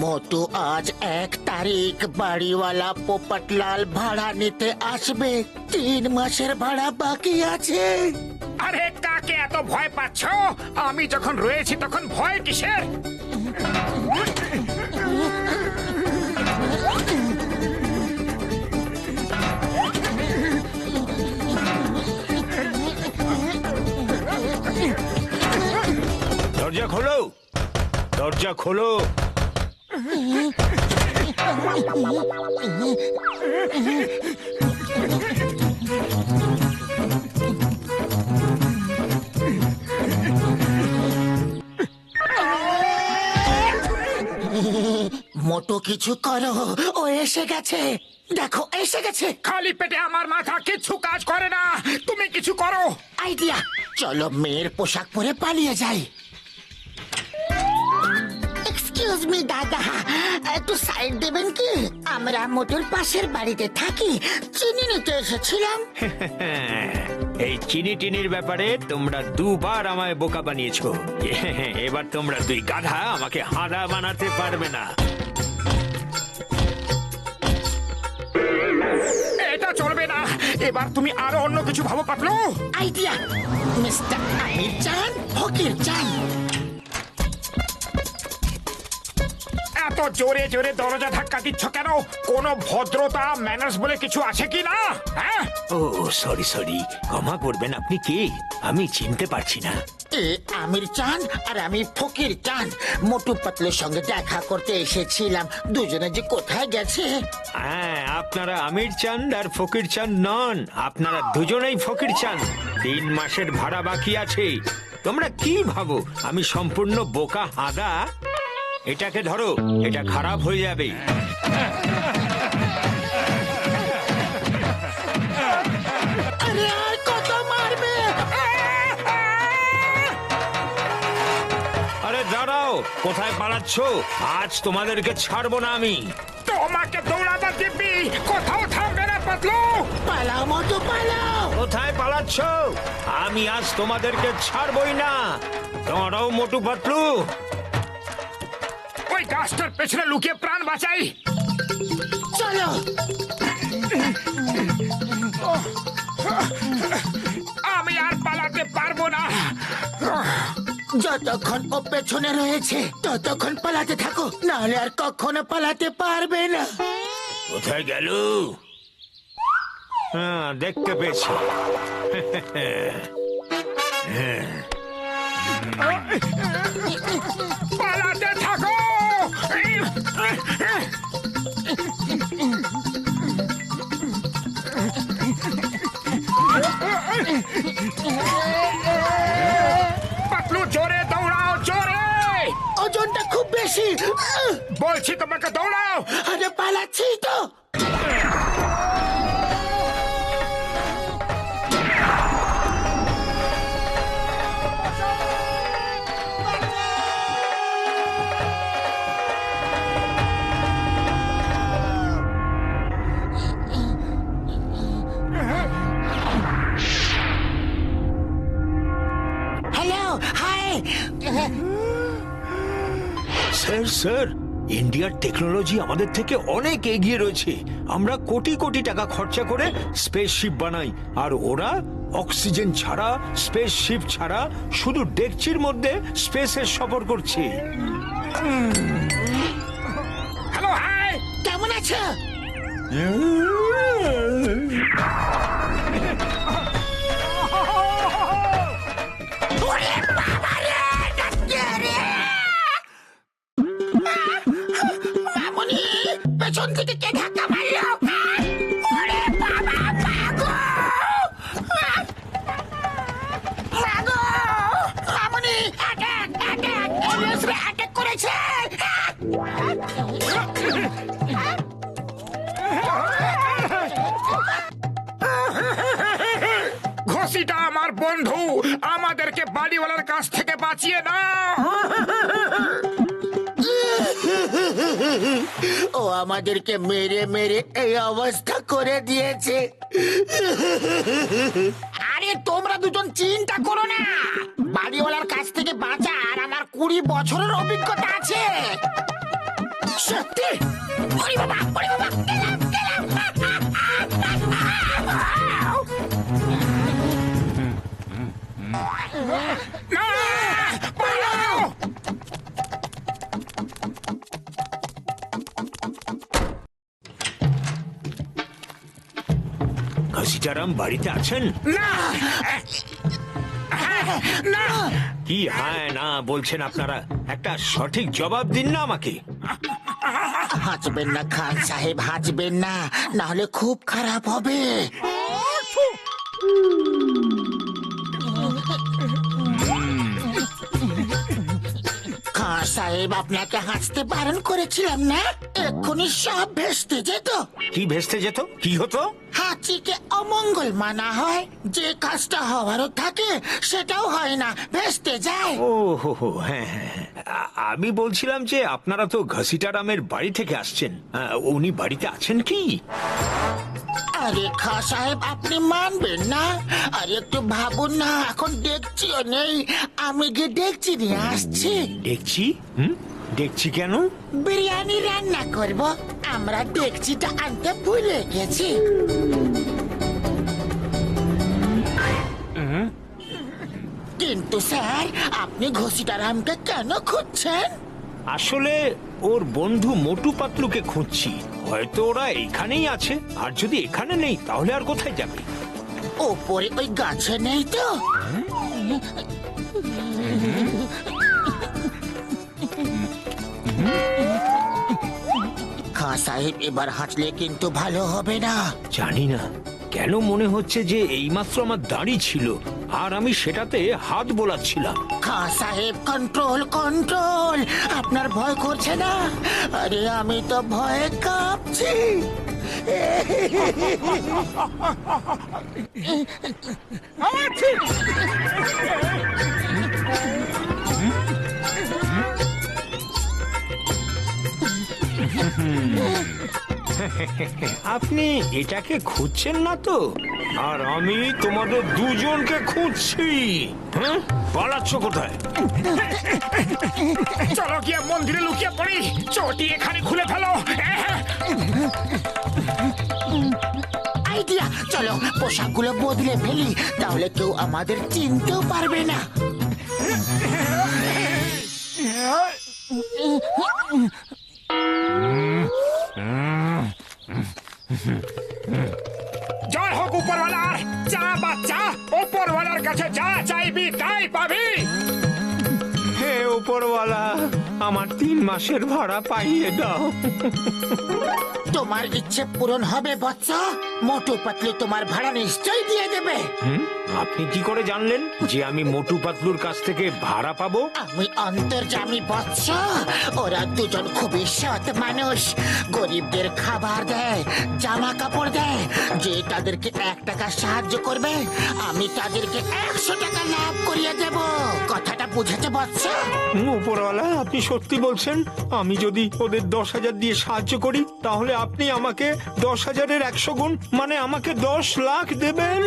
মোটু আজ 1 তারিখ বাড়িওয়ালা পোপটলাল ভাড়া নিতে আসবে। 3 মাসের ভাড়া বাকি আছে। আরে কাকে এত ভয় পাচ্ছ? আমি যখন রয়েছি তখন ভয় কিসের? দরজা খোলো, দরজা খোলো। মোটু কিছু করো, ও এসে গেছে। দেখো এসে গেছে। খালি পেটে আমার মাথা কিচ্ছু কাজ করে না। তুমি কিছু করো। আইডিয়া, চলো মেয়ের পোশাক পরে পালিয়ে যাই। এক্সকিউজ মি দাদা, একটু সাইড দেবেন কি? আমরা মোটুর পাশের বাড়িতে থাকি, চিনি নিতে এসেছিলাম। এই চিনি টিনির ব্যাপারে তোমরা 2 বার আমায় বোকা বানিয়েছো। এবার তোমরা 2 গাধা আমাকে হাঁদা বানাতে পারবে না। এটা চলবে না। এবার তুমি আরো অন্য কিছু ভাবো পাতলু। আইডিয়া, মিস্টার আমির চান, ফকির চান। এত জোরে জোরে দরজা ধাক্কা দিচ্ছ কেন? কোনো ভদ্রতা ম্যানার্স বলে কিছু আছে কি না? হ্যাঁ, ও সরি সরি, ক্ষমা করবেন। আপনি কে? আমি চিনতে পারছি না। এ আমির চান আর আমি ফকির চান। মোটু পাতলুর সঙ্গে দেখা করতে এসেছিলাম। দুজনে যে কোথায় গেছে। হ্যাঁ, আপনারা আমির চাঁদ আর ফকির চাঁদ নন, আপনারা দুজনেই ফকির চাঁদ। 3 মাসের ভাড়া বাকি আছে। তোমরা কি ভাবো আমি সম্পূর্ণ বোকা হাঁদা? এটাকে ধরো, এটা খারাপ হয়ে যাবে। আরে আর কত মারবে? আরে দাঁড়াও, কোথায় পালাচ্ছ? আজ তোমাদেরকে ছাড়বো না আমি। তোমাকে দৌড়াবার দিব্যি, কোথাও থামবে না পাতলু। পালাও মোটু পালাও। কোথায় পালাচ্ছ? আমি আজ তোমাদেরকে ছাড়বই না। দাঁড়াও মোটু পাতলু। ওই গাছটার পেছনে লুকিয়ে প্রাণ বাঁচাই। চলো। আমি আর পালাতে পারবো না। যতক্ষণ ও পেছনে রয়েছে ততক্ষণ পালাতে থাকো, নাহলে আর কখনো পালাতে পারবে না। কোথায় গেল? হ্যাঁ, দেখতে পেয়েছি। পালাতে থাকো। পাতলু জোরে দৌড়াও, জোরে। ওজনটা খুব বেশি। বলছি তোমাকে দৌড়াও। আরে পালাচ্ছি তো। Hello, hi. স্যার স্যার, ইন্ডিয়ার টেকনোলজি আমাদের থেকে অনেক এগিয়ে রয়েছে। আমরা কোটি কোটি টাকা খরচা করে স্পেসশিপ বানাই, আর ওরা অক্সিজেন ছাড়া, স্পেসশিপ ছাড়া শুধু ডেকচির মধ্যে স্পেসের সফর করছে। Hello, hi. কেমন আছো? মামুনি, পেছন থেকে কে ধাক্কা মারলো? ওরে বাবা, মাগো! মাগো! মামুনি, অ্যাটাক, অ্যাটাক! এলিয়াসরা অ্যাটাক করেছে! ঘসিটা আমার বন্ধু, আমাদেরকে বাড়িওয়ালার কাছ থেকে বাঁচিয়ে নাও। আমাদেরকে মেরে মেরে এই অবস্থা করে দিয়েছে। আরে তোমরা দুজন চিন্তা করো না, বাড়িওয়ালার কাছ থেকে বাঁচার আমার 20 বছরের অভিজ্ঞতা আছে। সত্যি? ওরে বাবা, ওরে বাবা, গেলাম, গেলাম। না, পালাও! ঘসিটারাম বাড়িতে আছেন? না, না, কি হ্যাঁ না বলছেন আপনারা? একটা সঠিক জবাব দিন না আমাকে। হাঁচবেন না খান সাহেব, হাঁচবেন না, না হলে খুব খারাপ হবে। খান সাহেব, আপনাকে হাসতে বারণ করেছিলাম না? এক্ষুনি সব ভেস্তে যেত। কি ভেস্তে যেত? কি হতো? হাঁচিকে অমঙ্গল মানা হয়, যে কাজটা হওয়ারও থাকে সেটাও হয় না, ভেস্তে যায়। ও হো হো, হ্যাঁ হ্যাঁ হ্যাঁ। আমি বলছিলাম যে আপনারা তো ঘসিটারামের বাড়ি থেকে আসছেন, উনি বাড়িতে আছেন কি? আরে খা সাহেব, আপনি মানবেন না? আরে একটু ভাবুন না, এখন দেখছিও নেই, আমি গিয়ে দেখছি নিয়ে আসছি। দেখছি? দেখছি কেন? বিরিয়ানি রান্না করব, আমরা দেখছিটা আনতে ভুলে গেছি। কিন্তু স্যার, আপনি ঘসিটারামকে কেন খুঁজছেন? আসলে ওর বন্ধু মোটু পাতলুকে খুঁজছি। হয়তো ওরা এখানেই আছে, আর যদি এখানে নেই তাহলে আর কোথায় যাবে? ওপরে ওই গাছে নেই তো? খাঁ সাহেব, এবার হাঁচলে কিন্তু ভালো হবে না। জানি না কেন মনে হচ্ছে যে এইমাত্র আমার দাড়ি ছিল আর আমি সেটাতে হাত বোলাচ্ছিলাম। খাঁ সাহেব, কন্ট্রোল কন্ট্রোল, আপনার ভয় করছে না? আরে আমি তো ভয়ে কাঁপছি। আপনি এটাকে খুঁজছেন না তো? আর আমি তোমাদের দুজনকে খুঁজছি। হ্যাঁ, পালাচ্ছ কোথায়? চলো গিয়ে মন্দিরে লুকিয়ে পড়ি, চটি এখানে খুলে ফেলো। আইডিয়া, চলো পোশাকগুলো বদলে ফেলি, তাহলে কেউ আমাদের চিনতেও পারবে না। জয় হোক উপরওয়ালার, যা বাচ্চা, উপরওয়ালার কাছে যা চাইবি তাই পাবি। হে উপরওয়ালা, আমার 3 মাসের ভাড়া পাইয়ে দাও। তোমার ইচ্ছে পূরণ হবে বৎস, মোটু পাতলু তোমার ভাড়া নিশ্চয়ই দিয়ে দেবে। আপনি কি করে জানলেন যে আমি মোটু পাতলুর কাছ থেকে ভাড়া পাবো? আমি অন্তর্যামী বৎস, ওরা দুজন খুবই সৎ মানুষ, গরিবদের খাবার দেয়, জামা কাপড় দেয়। যে তাদেরকে 1 টাকা সাহায্য করবে, আমি তাদেরকে 100 টাকা লাভ করিয়ে দেব। কথাটা বুঝেছে বৎস? উপরওয়ালা, আপনি সত্যি বলছেন? আমি যদি ওদের 10,000 দিয়ে সাহায্য করি তাহলে আপনি আমাকে 10,000-এর 100 গুণ, মানে আমাকে 10 লাখ দেবেন?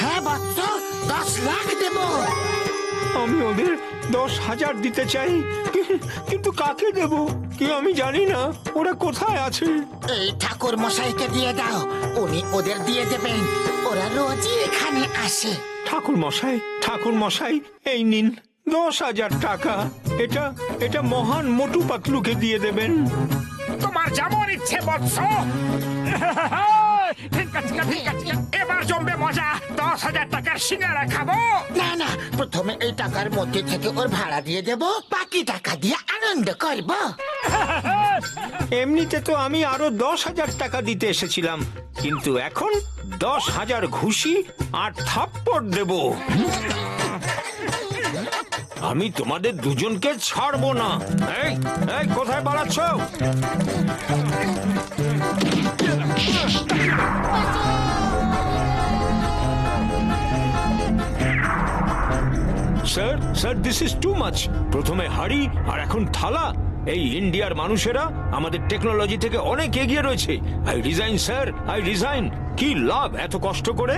হ্যাঁ বৎস, 10 লাখ দেব। আমি ওদের 10,000 দিতে চাই, কিন্তু কাকে দেব কি আমি জানি না। ওরা কোথায় আছে? এই ঠাকুর মশাইকে দিয়ে দাও, উনি ওদের দিয়ে দেবেন, ওরা রোজই এখানে আসে। ঠাকুর মশাই, ঠাকুর মশাই, এই নিন 10,000 টাকা। এটা মহান মোটু পাতলুকে দিয়ে দেবেন। তোমার যেমন ইচ্ছে বৎস। ঠিক আছে, ঠিক আছে, এবার জমবে মজা। 10,000 টাকার সিঙ্গারা খাবো। না না, প্রথমে এই টাকার মধ্যে থেকে ওর ভাড়া দিয়ে দেব, বাকি টাকা দিয়ে আনন্দ করব। এমনিতে তো আমি আরো 10,000 টাকা দিতে এসেছিলাম, কিন্তু এখন 10,000 ঘুষি আর থাপ্পড় দেব। আমি তোমাদের দুজনকে ছাড়বো না। এই এই, কোথায় পালাচ্ছ? Sir, this is too much. প্রথমে হাড়ি আর এখন থালা, এই ইন্ডিয়ার মানুষেরা আমাদের টেকনোলজি থেকে অনেক এগিয়ে রয়েছে। I resign sir, I resign. কি লাভ এত কষ্ট করে?